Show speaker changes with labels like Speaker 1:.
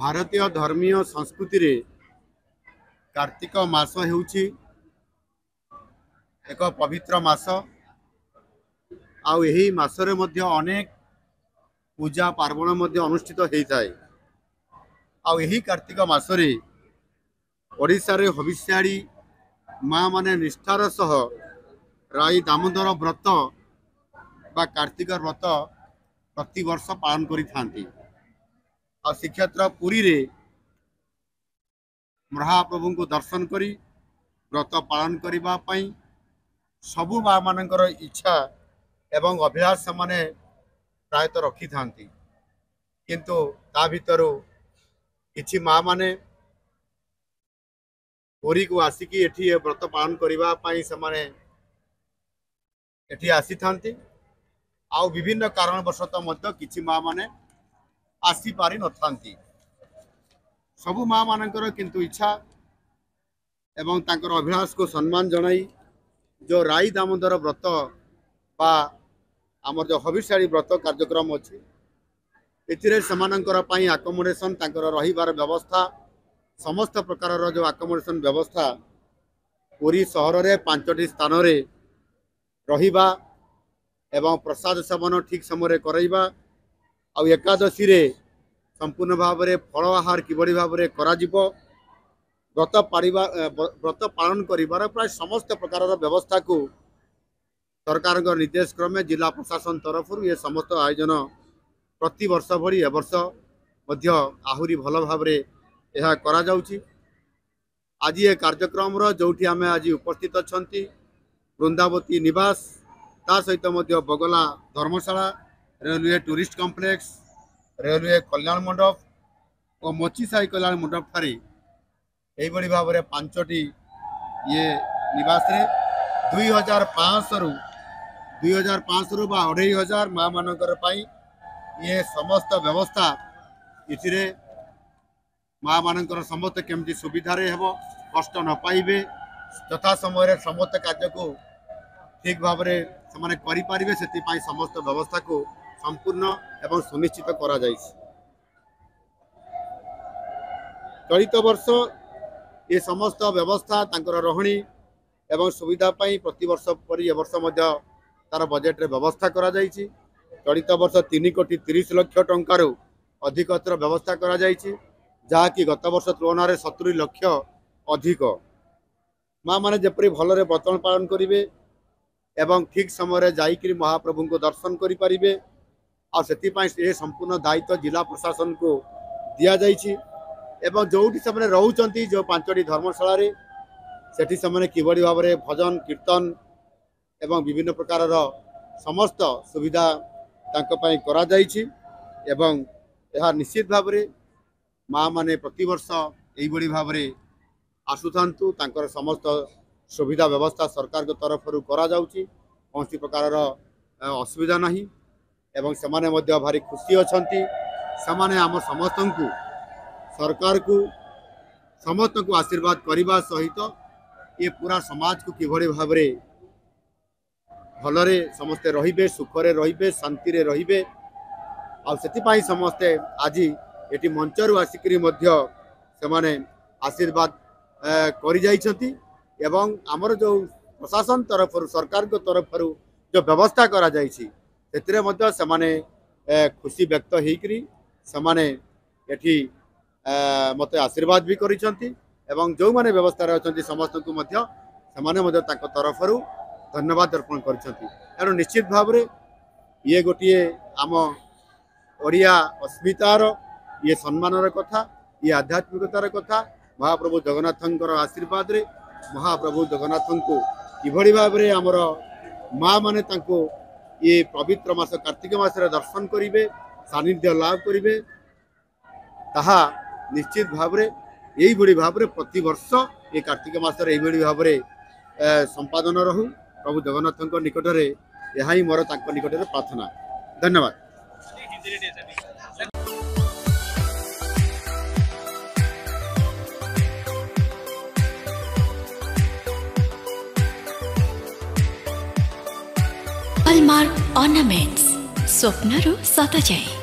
Speaker 1: भारतीय धर्मीय संस्कृति रे कार्तिक मास हेउछि एक पवित्र मास। आउ एही मासरे मध्य अनेक पूजा पार्वण मध्य अनुष्ठित होता है। आउ एही कार्तिक मासरे ओडिशा रे हविष्याड़ी माँ माने निष्ठार सह राई दामोदर व्रत बा कार्तिक व्रत प्रति वर्ष पालन करि थांती। आ श्रीक्षेत्र पुरी रे महाप्रभु को दर्शन करी व्रत पालन करबा पई सबु माँ मानकर इच्छा एवं अभिलाष माने प्रायतः रखी थांती। किंतु ता भितर किछि माँ माने पुरी को आसिकी एठी व्रत पालन करबा पई समाने एठी आसी थांती। आउ विभिन्न कारणवशतः मध्य किछि माँ माने आसी पारि न थांती। सबु माँ मानकर किंतु इच्छा एवं तांकर अभिलाष को सम्मान जनाई जो राई दामोदर व्रत बा आमर जो हविष्याड़ी व्रत कार्यक्रम अच्छी एथिरे समानंकर पई अकोमोडेशन तांकर रहिबार व्यवस्था समस्त प्रकार जो अकोमोडेशन व्यवस्था पुरी सहर रे 5टी स्थान रे रहिबा एवं प्रसाद सेवन ठीक समय करइबा आ एकादशी रे संपूर्ण भाव में फल आहार किभली भाव में करा व्रत पालन करिबार प्राय समस्त प्रकार व्यवस्था को सरकार निर्देश क्रमे जिला प्रशासन तरफ ये समस्त आयोजन प्रति वर्ष भली ए वर्ष मध्य आहुरी भल भाव में यह करा जाउछि। आज ये कार्यक्रम जोठी आमे आज उपस्थित अछंती वृंदावती निवास ता सहित मध्य बगला धर्मशाला रेलवे टूरिस्ट कॉम्प्लेक्स रेलवे कल्याण मंडप और मोचीसाई कल्याण मंडप ठारे यही भाव में 5टी ये निवास रे 2500 रु 2500 माँ मानकर पाई ये समस्त व्यवस्था इथिरे माँ मानकर समस्त केमती सुविधा रे हेबो कष्ट न पाइबे तथा समय समस्त कार्य को ठीक भाव में से करि पारिबे सेति पाई समस्त व्यवस्था को संपूर्ण एवं सुनिश्चित करा जाइछि। चलित वर्ष ये समस्त व्यवस्था तांकर रहणी एवं सुविधा पाई प्रति वर्ष परि ए वर्ष मध्य तार बजेट रे व्यवस्था करा जाइछि। चलित वर्ष 3 कोटी 30 लाख टंकार अधिक व्यवस्था करा जाइछि जहाँकि गत वर्ष तुलन में 70 लाख अधिक माँ माने जेपरि भलरे व्रत पालन करिवे एवं ठीक समय जाइकरी महाप्रभु को दर्शन करि परिबे और से संपूर्ण दायित्व जिला प्रशासन को दिया जाइछि। एवं जोठी से रोचंती जो 5टी धर्मशाला रे सेठी से किभली भाव में भजन कीर्तन एवं विभिन्न प्रकार समस्त सुविधा तांको पई करा जाइछि। एवं यह निश्चित भाव में माँ माने प्रति वर्ष यही भाव में आसुथांतु तांकर समस्त सुविधा व्यवस्था सरकार के तरफ करा जाउछि कौन प्रकार असुविधा नहीं एवं सेमाने मध्य भारी खुशी अछंती। सेमाने आम समस्त को सरकार को समस्त को आशीर्वाद करने सहित ये पूरा समाज को किभली भाव में भलरे समस्ते रहिबे सुखरे रहिबे शांति रे रहिबे आ सेतिपाई समस्ते आज एटी मंचरु आसिकरी मध्य सेमाने आशीर्वाद करि जाइछंती एवं आमर जो प्रशासन तरफ सरकार को तरफ जो व्यवस्था करा जाइछि सेतिरे मध्य सेमाने खुशी व्यक्त हेकरी सेमाने एठी मते आशीर्वाद भी करिसंती एवं जो माने व्यवस्था रे अछंती समस्त को मध्य सेमाने मध्य ताको तरफ धन्यवाद अर्पण करिसंती। एनो निश्चित भाव रे ये गोटिए आम ओडिया अस्मितार ये सम्मानर कथा ये आध्यात्मिकतार कथा महाप्रभु जगन्नाथंकर आशीर्वाद रे महाप्रभु जगन्नाथ को किभली भाव में आमर माँ माने तांको ये पवित्र मास कार्तिक मास दर्शन करिवे सानिध्य लाभ करिवे ताहा निश्चित भाव में यही भली भाव में प्रति वर्ष ये कार्तिक मास यही भाव में संपादन रहू प्रभु जगन्नाथ निकट में यह ही मोर तांको निकट में प्रार्थना। धन्यवाद।
Speaker 2: हॉलमार्क ऑर्नामेंट्स स्वप्नरू सत जाए।